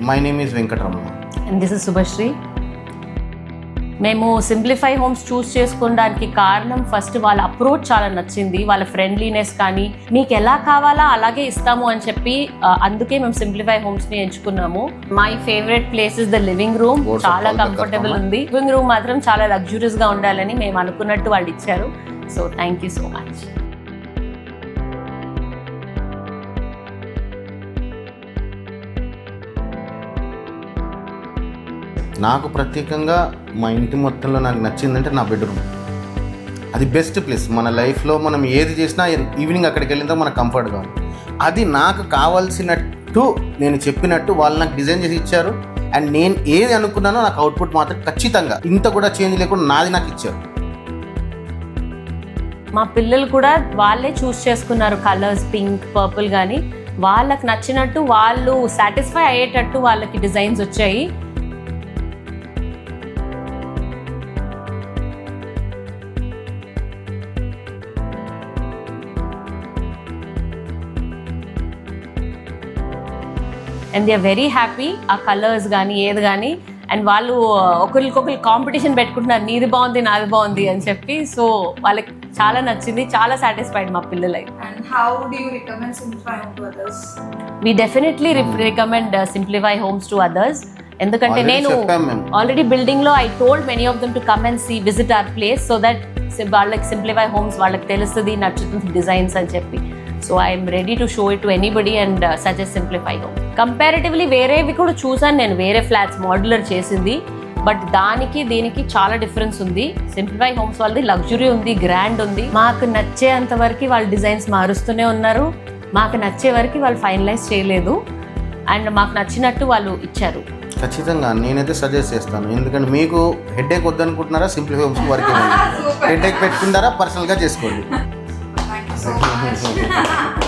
My name is Venkataramana. And this is Subhashree. మేము simplify homes చూస్ చేసుకోవడానికి కారణం ఫస్ట్ వాళ్ళ అప్రోచ్ చాలా నచ్చింది, వాళ్ళ ఫ్రెండ్లీనెస్ కానీ మీకు ఎలా కావాలా అలాగే ఇస్తాము అని చెప్పి అందుకే మేము సింప్లిఫై హోమ్స్ని ఎంచుకున్నాము. My favourite place is the living room. చాలా కంఫర్టబుల్ ఉంది. లివింగ్ రూమ్ మాత్రం చాలా లగ్జూరియస్గా ఉండాలని మేము అనుకున్నట్టు వాళ్ళు ఇచ్చారు. So thank you so much. నాకు ప్రత్యేకంగా మా ఇంటి మొత్తంలో నాకు నచ్చిందంటే నా బెడ్రూమ్. అది బెస్ట్ ప్లేస్. మన లైఫ్లో మనం ఏది చేసినా ఈవినింగ్ అక్కడికి వెళ్ళిందో మనకు కంఫర్ట్గా ఉంది. అది నాకు కావాల్సినట్టు నేను చెప్పినట్టు వాళ్ళు నాకు డిజైన్ చేసి ఇచ్చారు. అండ్ నేను ఏది అనుకున్నానో నాకు అవుట్పుట్ మాత్రం ఖచ్చితంగా ఇంత కూడా చేంజ్ లేకుండా నాది నాకు ఇచ్చారు. మా పిల్లలు కూడా వాళ్ళే చూస్ చేసుకున్నారు కలర్స్, పింక్, పర్పుల్ కానీ వాళ్ళకి నచ్చినట్టు వాళ్ళు సాటిస్ఫై అయ్యేటట్టు వాళ్ళకి డిజైన్స్ వచ్చాయి. And they are very happy ఆ కలర్స్ కానీ ఏది కానీ. అండ్ వాళ్ళు ఒకరికొకరు కాంపిటీషన్ పెట్టుకుంటున్నారు, నీది బాగుంది నాది బాగుంది అని చెప్పి. సో వాళ్ళకి చాలా నచ్చింది, చాలా సాటిస్ఫైడ్ మా పిల్లలు. And how do you recommend Simplify Home to others? We definitely recommend Simplify Homes to others. ఎందుకంటే నేను ఆల్రెడీ బిల్డింగ్ లో I told many of them to come and visit our place so that వాళ్ళకి simplify homes వాళ్ళకి తెలుస్తుంది, నచ్చుతుంది designs అని చెప్పి. So I'm ready to show it to anybody and suggest simplify home. Comparatively వేరేవి కూడా చూసాను నేను, వేరే ఫ్లాట్స్ మాడ్యులర్ చేసింది. బట్ దానికి దీనికి చాలా డిఫరెన్స్ ఉంది. సింప్లిఫై హోమ్స్ వాళ్ళది లగ్జరీ ఉంది, గ్రాండ్ ఉంది. మాకు నచ్చేంత వరకు వాళ్ళు డిజైన్స్ మారుస్తూనే ఉన్నారు. మాకు నచ్చే వరకు వాళ్ళు ఫైనలైజ్ చేయలేదు. అండ్ మాకు నచ్చినట్టు వాళ్ళు ఇచ్చారు. ఖచ్చితంగా నేనైతే సజెస్ట్ చేస్తాను. ఎందుకంటే మీకు హెడేక్ వద్దనుకుంటున్నారా, సింప్లిఫై హోమ్స్ వరకే హెడేక్ పెట్టుకుంటారా, పర్సనల్గా చేసుకోండి. Thank you so much.